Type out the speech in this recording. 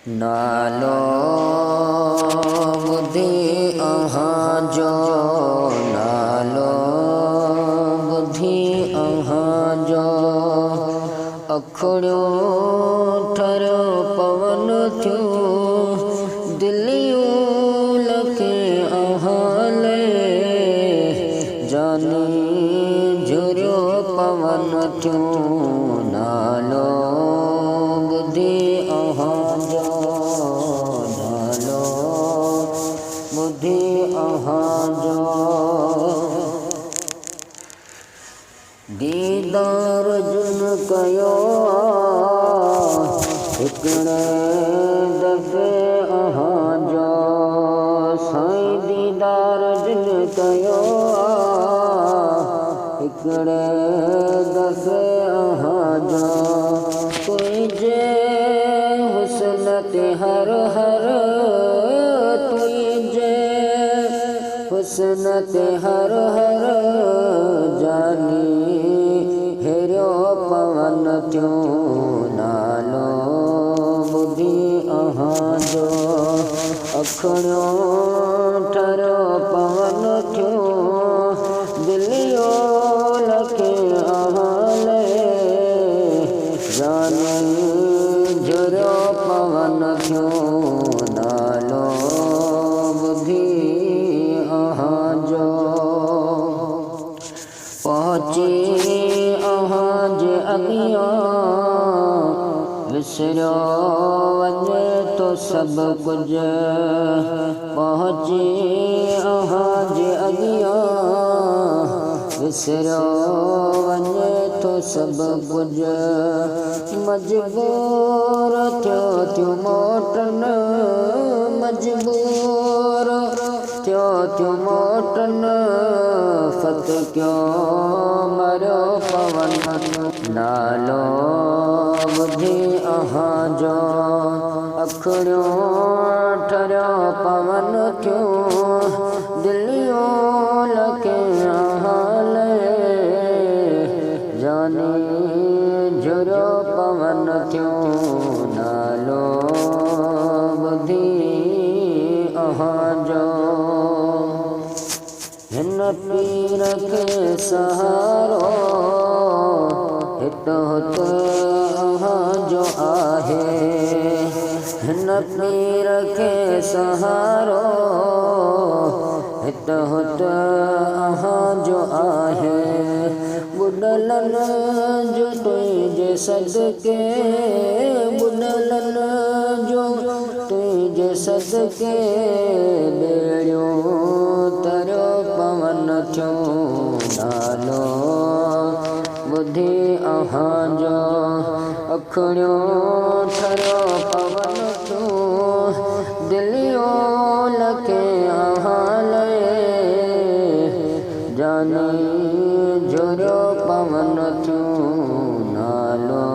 नालो बुद्धि अहांजो, नालो बुद्धि अहांजो। अखड़ियो ठरियो पवन थियो, दिलियूं लखे अहाले। जानी झुरियो पवन थियो, नालो बुद्धि अहांजो, नालो बुद्धि अहांजो। दीदार जुन कयो हिकिड़े दफ़े अहांजो, साईं दीदार जुन कयो हिकिड़े दफ़े अहांजो। तुंहिंजे हुस्न ते हर हर, तुंहिंजे हुस्न ते हर हर। जानी हेरियो पवन थियो, नालो बुद्धि अहांजो। अखड़ियो ठरियो पवन थियो, दिलियो लखे अहाले। जानी झुरियो पवन थियो, नालो बुद्धि अहांजो। पहुची अहांजे अॻियां, विसरियो वञे तो सभु कुझु। पहुची अहांजे अॻियां, विसरियो वञे तो सभु कुझु। मजबूर थियो मोटन, मजबूर थियो मोटन। फत क्यों मरियो पवन, नालो बुद्धि अहांजो। अखड़ियो ठरियो पवन थियो, दिलियो लखे अहाले। जानी झुरियो पवन थियो, नालो बुद्धि अहांजो। हिन पीर खे सहारो हित हुत अहांजो आहे। हिन पीर खे सहारो हित हुत अहांजो आहे। ॿुॾलनि जो तुंहिंजे सदके, ॿुॾलनि जो तुंहिंजे सदके। ॿेड़ियूं तरियो पवन थियो, नालो बुद्धि अहांजो। अखड़ियो ठरियो पवन थियो, दिलियो लखे अहाले। जानी झुरियो पवन थियो, नालो